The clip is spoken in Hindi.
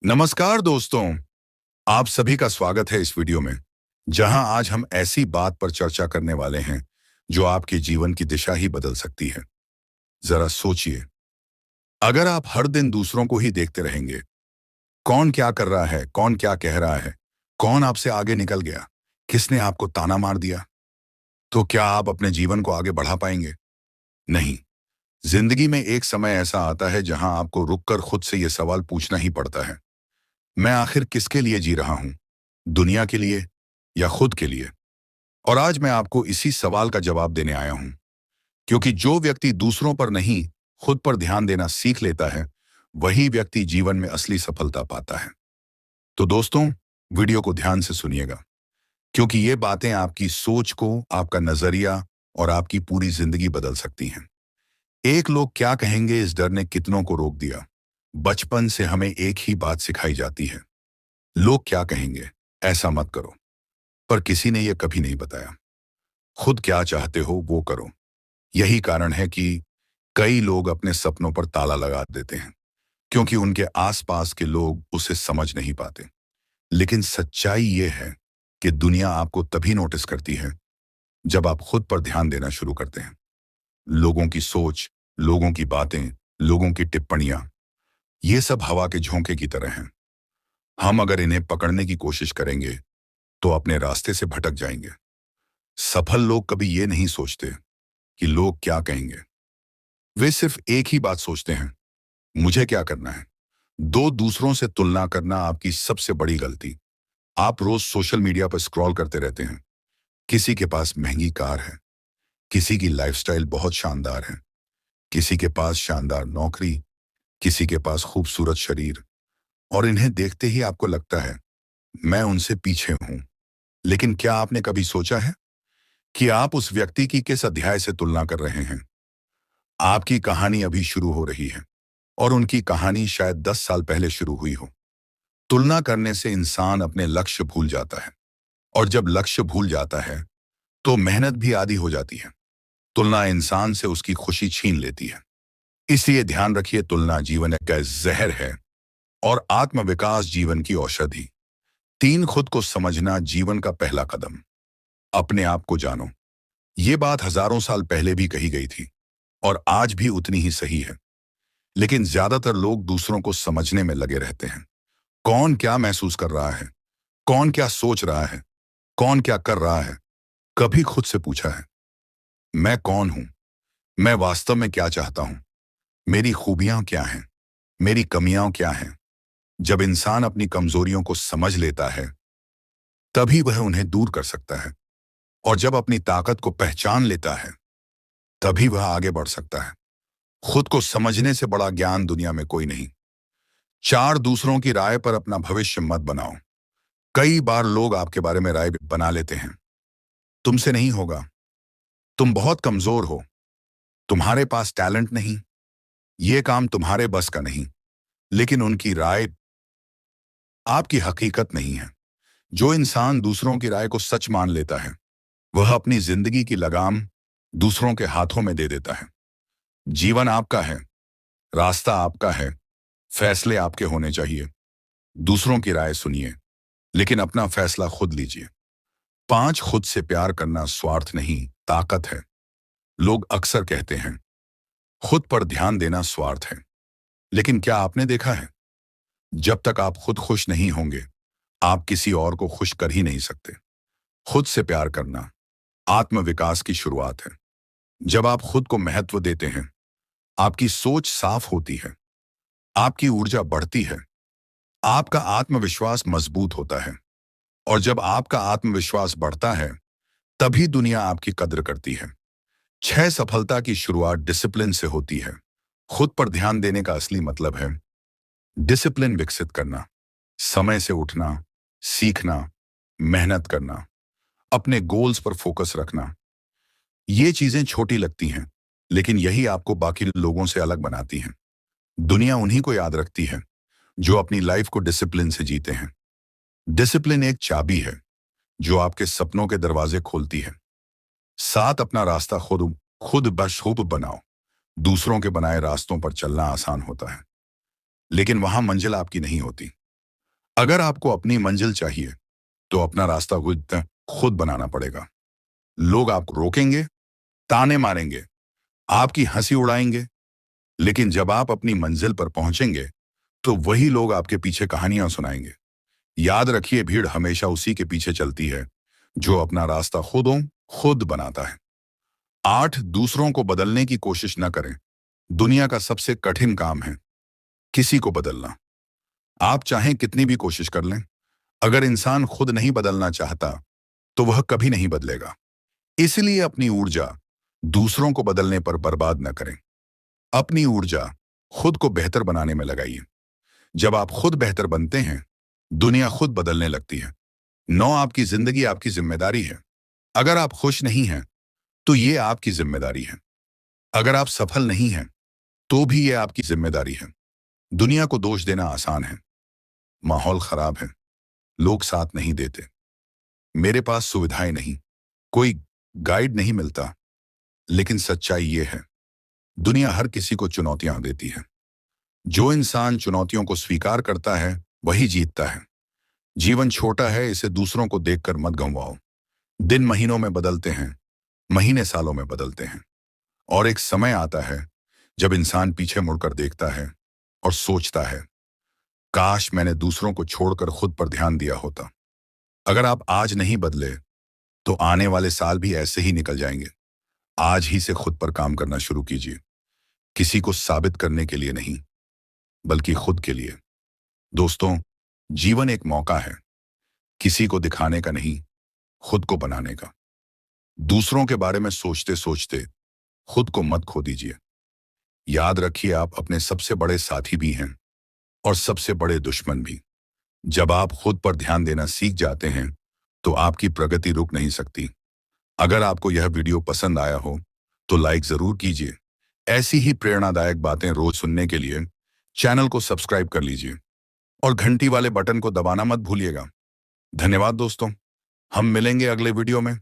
नमस्कार दोस्तों, आप सभी का स्वागत है इस वीडियो में, जहां आज हम ऐसी बात पर चर्चा करने वाले हैं जो आपके जीवन की दिशा ही बदल सकती है। जरा सोचिए, अगर आप हर दिन दूसरों को ही देखते रहेंगे, कौन क्या कर रहा है, कौन क्या कह रहा है, कौन आपसे आगे निकल गया, किसने आपको ताना मार दिया, तो क्या आप अपने जीवन को आगे बढ़ा पाएंगे? नहीं। जिंदगी में एक समय ऐसा आता है जहां आपको रुककर खुद से यह सवाल पूछना ही पड़ता है, मैं आखिर किसके लिए जी रहा हूं? दुनिया के लिए या खुद के लिए? और आज मैं आपको इसी सवाल का जवाब देने आया हूं, क्योंकि जो व्यक्ति दूसरों पर नहीं, खुद पर ध्यान देना सीख लेता है, वही व्यक्ति जीवन में असली सफलता पाता है। तो दोस्तों, वीडियो को ध्यान से सुनिएगा, क्योंकि ये बातें आपकी सोच को, आपका नजरिया और आपकी पूरी जिंदगी बदल सकती हैं। एक लोग क्या कहेंगे, इस डर ने कितनों को रोक दिया। बचपन से हमें एक ही बात सिखाई जाती है, लोग क्या कहेंगे, ऐसा मत करो। पर किसी ने यह कभी नहीं बताया, खुद क्या चाहते हो वो करो। यही कारण है कि कई लोग अपने सपनों पर ताला लगा देते हैं, क्योंकि उनके आसपास के लोग उसे समझ नहीं पाते। लेकिन सच्चाई ये है कि दुनिया आपको तभी नोटिस करती है जब आप खुद पर ध्यान देना शुरू करते हैं। लोगों की सोच, लोगों की बातें, लोगों की टिप्पणियां, ये सब हवा के झोंके की तरह हैं। हम अगर इन्हें पकड़ने की कोशिश करेंगे तो अपने रास्ते से भटक जाएंगे। सफल लोग कभी ये नहीं सोचते कि लोग क्या कहेंगे, वे सिर्फ एक ही बात सोचते हैं, मुझे क्या करना है। दो दूसरों से तुलना करना आपकी सबसे बड़ी गलती। आप रोज सोशल मीडिया पर स्क्रॉल करते रहते हैं, किसी के पास महंगी कार है, किसी की लाइफस्टाइल बहुत शानदार है, किसी के पास शानदार नौकरी, किसी के पास खूबसूरत शरीर, और इन्हें देखते ही आपको लगता है मैं उनसे पीछे हूं। लेकिन क्या आपने कभी सोचा है कि आप उस व्यक्ति की किस अध्याय से तुलना कर रहे हैं? आपकी कहानी अभी शुरू हो रही है और उनकी कहानी शायद 10 साल पहले शुरू हुई हो। तुलना करने से इंसान अपने लक्ष्य भूल जाता है, और जब लक्ष्य भूल जाता है तो मेहनत भी आधी हो जाती है। तुलना इंसान से उसकी खुशी छीन लेती है। इसलिए ध्यान रखिए, तुलना जीवन का जहर है और आत्मविकास जीवन की औषधि। 3, खुद को समझना जीवन का पहला कदम। अपने आप को जानो। ये बात हजारों साल पहले भी कही गई थी और आज भी उतनी ही सही है। लेकिन ज्यादातर लोग दूसरों को समझने में लगे रहते हैं। कौन क्या महसूस कर रहा है, कौन क्या सोच रहा है, कौन क्या कर रहा है। कभी खुद से पूछा है, मैं कौन हूं? मैं वास्तव में क्या चाहता हूं? मेरी खूबियां क्या हैं? मेरी कमियां क्या हैं? जब इंसान अपनी कमजोरियों को समझ लेता है, तभी वह उन्हें दूर कर सकता है। और जब अपनी ताकत को पहचान लेता है, तभी वह आगे बढ़ सकता है। खुद को समझने से बड़ा ज्ञान दुनिया में कोई नहीं। 4, दूसरों की राय पर अपना भविष्य मत बनाओ। कई बार लोग आपके बारे में राय बना लेते हैं, तुमसे नहीं होगा, तुम बहुत कमजोर हो, तुम्हारे पास टैलेंट नहीं, ये काम तुम्हारे बस का नहीं। लेकिन उनकी राय आपकी हकीकत नहीं है। जो इंसान दूसरों की राय को सच मान लेता है, वह अपनी जिंदगी की लगाम दूसरों के हाथों में दे देता है। जीवन आपका है, रास्ता आपका है, फैसले आपके होने चाहिए। दूसरों की राय सुनिए, लेकिन अपना फैसला खुद लीजिए। 5, खुद से प्यार करना स्वार्थ नहीं, ताकत है। लोग अक्सर कहते हैं खुद पर ध्यान देना स्वार्थ है, लेकिन क्या आपने देखा है, जब तक आप खुद खुश नहीं होंगे, आप किसी और को खुश कर ही नहीं सकते। खुद से प्यार करना आत्मविकास की शुरुआत है। जब आप खुद को महत्व देते हैं, आपकी सोच साफ होती है, आपकी ऊर्जा बढ़ती है, आपका आत्मविश्वास मजबूत होता है। और जब आपका आत्मविश्वास बढ़ता है, तभी दुनिया आपकी कद्र करती है। 6, सफलता की शुरुआत डिसिप्लिन से होती है। खुद पर ध्यान देने का असली मतलब है डिसिप्लिन विकसित करना, समय से उठना, सीखना, मेहनत करना, अपने गोल्स पर फोकस रखना। ये चीजें छोटी लगती हैं, लेकिन यही आपको बाकी लोगों से अलग बनाती हैं। दुनिया उन्हीं को याद रखती है जो अपनी लाइफ को डिसिप्लिन से जीते हैं। डिसिप्लिन एक चाबी है जो आपके सपनों के दरवाजे खोलती है। 7, अपना रास्ता खुद खुद बखूब बनाओ। दूसरों के बनाए रास्तों पर चलना आसान होता है, लेकिन वहां मंजिल आपकी नहीं होती। अगर आपको अपनी मंजिल चाहिए तो अपना रास्ता खुद बनाना पड़ेगा। लोग आपको रोकेंगे, ताने मारेंगे, आपकी हंसी उड़ाएंगे, लेकिन जब आप अपनी मंजिल पर पहुंचेंगे तो वही लोग आपके पीछे कहानियां सुनाएंगे। याद रखिए, भीड़ हमेशा उसी के पीछे चलती है जो अपना रास्ता खुद बनाता है। 8, दूसरों को बदलने की कोशिश न करें। दुनिया का सबसे कठिन काम है किसी को बदलना। आप चाहें कितनी भी कोशिश कर लें, अगर इंसान खुद नहीं बदलना चाहता तो वह कभी नहीं बदलेगा। इसलिए अपनी ऊर्जा दूसरों को बदलने पर बर्बाद न करें। अपनी ऊर्जा खुद को बेहतर बनाने में लगाइए। जब आप खुद बेहतर बनते हैं, दुनिया खुद बदलने लगती है। 9, आपकी जिंदगी आपकी जिम्मेदारी है। अगर आप खुश नहीं हैं तो ये आपकी जिम्मेदारी है। अगर आप सफल नहीं हैं तो भी ये आपकी जिम्मेदारी है। दुनिया को दोष देना आसान है। माहौल खराब है, लोग साथ नहीं देते, मेरे पास सुविधाएं नहीं, कोई गाइड नहीं मिलता, लेकिन सच्चाई ये है, दुनिया हर किसी को चुनौतियां देती है। जो इंसान चुनौतियों को स्वीकार करता है वही जीतता है। जीवन छोटा है, इसे दूसरों को देखकर मत गंवाओ। दिन महीनों में बदलते हैं, महीने सालों में बदलते हैं, और एक समय आता है जब इंसान पीछे मुड़कर देखता है और सोचता है, काश मैंने दूसरों को छोड़कर खुद पर ध्यान दिया होता। अगर आप आज नहीं बदले तो आने वाले साल भी ऐसे ही निकल जाएंगे। आज ही से खुद पर काम करना शुरू कीजिए। किसी को साबित करने के लिए नहीं, बल्कि खुद के लिए। दोस्तों, जीवन एक मौका है, किसी को दिखाने का नहीं, खुद को बनाने का। दूसरों के बारे में सोचते सोचते खुद को मत खो दीजिए। याद रखिए, आप अपने सबसे बड़े साथी भी हैं और सबसे बड़े दुश्मन भी। जब आप खुद पर ध्यान देना सीख जाते हैं तो आपकी प्रगति रुक नहीं सकती। अगर आपको यह वीडियो पसंद आया हो तो लाइक जरूर कीजिए। ऐसी ही प्रेरणादायक बातें रोज सुनने के लिए चैनल को सब्सक्राइब कर लीजिए और घंटी वाले बटन को दबाना मत भूलिएगा। धन्यवाद दोस्तों, हम मिलेंगे अगले वीडियो में।